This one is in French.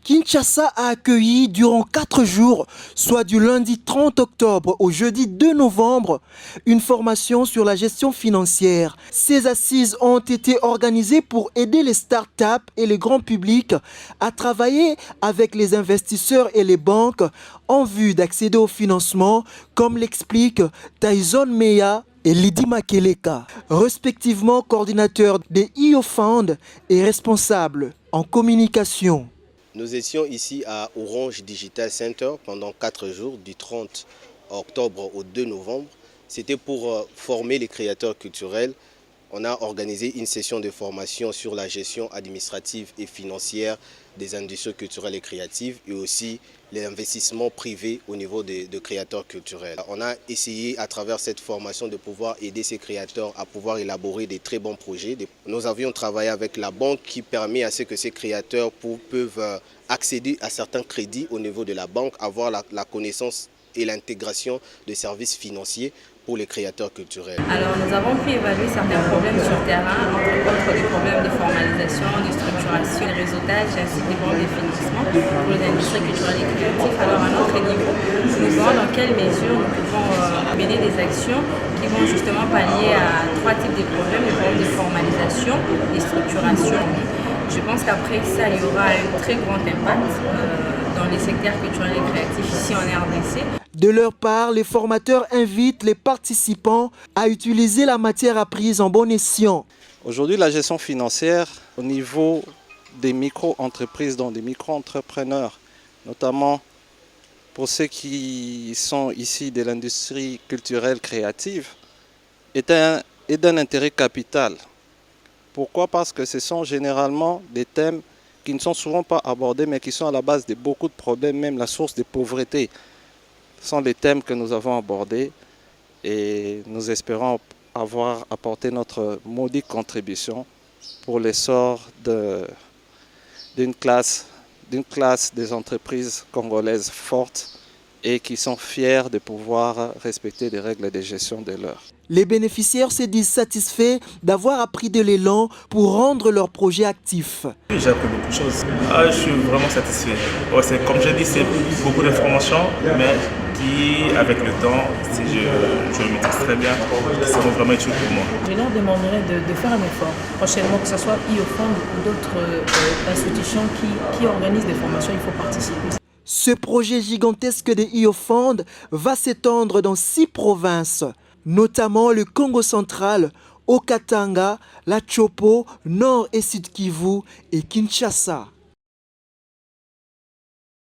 Kinshasa a accueilli durant 4 jours, soit du lundi 30 octobre au jeudi 2 novembre, une formation sur la gestion financière. Ces assises ont été organisées pour aider les startups et le grand public à travailler avec les investisseurs et les banques en vue d'accéder au financement, comme l'explique Tyson Meya et Lydie Makeleka, respectivement coordinateurs des IOFund et responsables en communication. Nous étions ici à Orange Digital Center pendant 4 jours, du 30 octobre au 2 novembre. C'était pour former les créateurs culturels. On a organisé une session de formation sur la gestion administrative et financière des industries culturelles et créatives et aussi l'investissement privé au niveau de créateurs culturels. On a essayé à travers cette formation de pouvoir aider ces créateurs à pouvoir élaborer des très bons projets. Nous avions travaillé avec la banque qui permet à ce que ces créateurs peuvent accéder à certains crédits au niveau de la banque, avoir la connaissance et l'intégration de services financiers pour les créateurs culturels. Alors nous avons pu évaluer certains problèmes sur terrain, entre autres des problèmes de formalisation, de structuration, de réseautage, ainsi que des problèmes de financement pour les industries culturelles et créatives. Alors à notre niveau, nous voyons dans quelle mesure nous pouvons mener des actions qui vont justement pallier à 3 types de problèmes, les problèmes de formalisation, de structuration. Je pense qu'après ça, il y aura un très grand impact dans les secteurs culturels et créatifs ici en RDC. De leur part, les formateurs invitent les participants à utiliser la matière apprise en bon escient. Aujourd'hui, la gestion financière au niveau des micro-entreprises, donc des micro-entrepreneurs, notamment pour ceux qui sont ici de l'industrie culturelle créative, est d'un intérêt capital. Pourquoi? Parce que ce sont généralement des thèmes qui ne sont souvent pas abordés, mais qui sont à la base de beaucoup de problèmes, même la source de pauvreté. Ce sont les thèmes que nous avons abordés et nous espérons avoir apporté notre modique contribution pour l'essor d'une classe des entreprises congolaises fortes et qui sont fiers de pouvoir respecter les règles de gestion de l'heure. Les bénéficiaires se disent satisfaits d'avoir appris de l'élan pour rendre leur projet actif. J'ai appris beaucoup de choses. Je suis vraiment satisfait. Comme je dis, c'est beaucoup d'informations, mais qui, avec le temps, si je le maîtrise très bien, ça va vraiment être utile pour moi. Je leur demanderai de faire un effort prochainement, que ce soit IOFund ou d'autres institutions qui organisent des formations, il faut participer. Ce projet gigantesque de IOFund va s'étendre dans 6 provinces, notamment le Congo central, Haut-Katanga, la Chopo, Nord et Sud Kivu et Kinshasa.